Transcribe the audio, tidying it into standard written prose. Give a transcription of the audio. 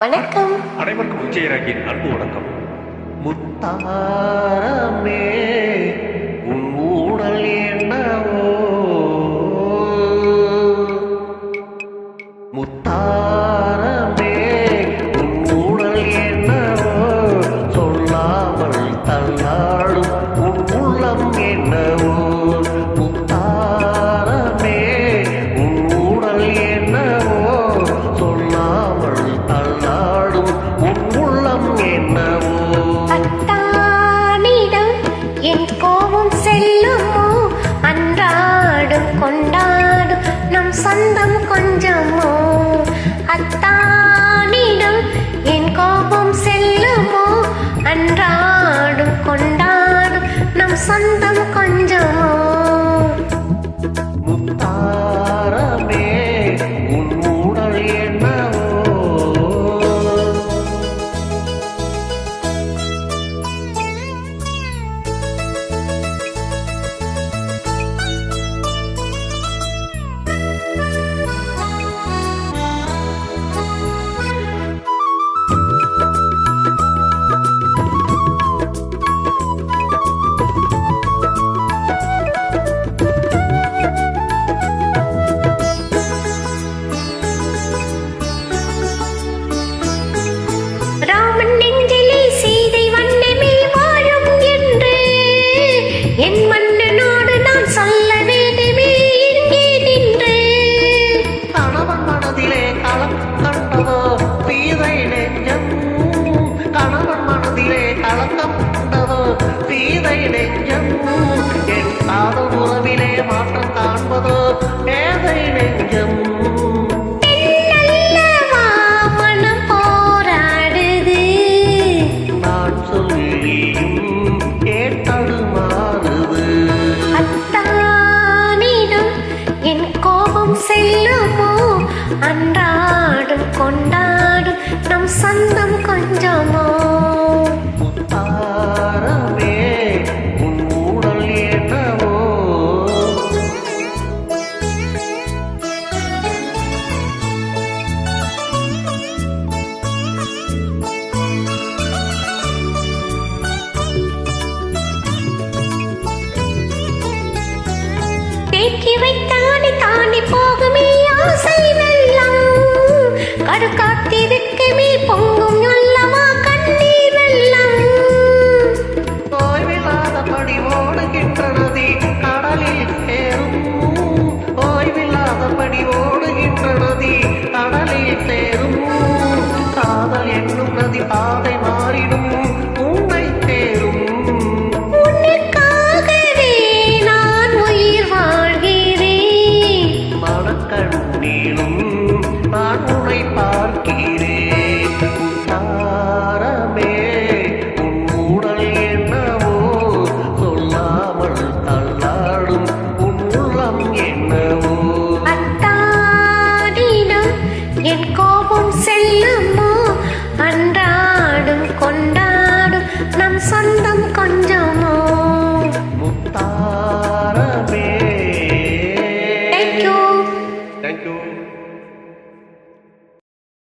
வணக்கம். அனைவருக்கும் விஜயராகியின் அன்பு வணக்கம். முத்தாரமே உன் ஊடல் என்னவோ, முத்தாரமே உன் ஊடல் என்னவோ, சொல்லாமல் தள்ளாடும் உன் உள்ளம் என்னவோ. முத்தாரமே உன் ஊடல் என்னவோ, சொல்லாமல் தள்ளாடும் உன் உள்ளம் என்னவோ. அத்தானிடம் என் கோபம் செல்லுமோ, அன்றாடும் கொண்டாடும் நம் சொந்தம் கொஞ்சமோ. அத்தானிடம் என் கோபம் செல்லுமோ, அன்றாடும் கொண்டாடும் நம் சொந்தம் கொஞ்சமோ. முத்தாரமே உன் ஊடல் என்னவோ. ராமன் நெஞ்சிலே சீதை வண்ணமே வாழும் என்று என் மன்னனோடு நான் சொல்ல வேண்டுமே இங்கே நின்று. கணவன் மனதிலே களம் கண்டதோ சீதை நெஞ்சம், கணவன் மனதிலே கலக்கம் கண்டதோ சீதை நெஞ்சம். என் காதல் உறவிலே மாற்றம் காண்பதோ ஏதை நெஞ்சம். பெண்ணல்லவா மனம் போராடுது, நான் சொல்லியும் கேட்டடுமாறுது. அத்தானிடம் என் கோபம் செல்லுமோ, அன்றாடும் கொண்டாடும் நம் சொந்தம் கொஞ்சமோ. முத்தாரமே உன் ஊடல் என்னவோ. தேக்கி வைத்தானே தானே போகுமே ஆசை வெள்ளம், கடுக்காத்திரு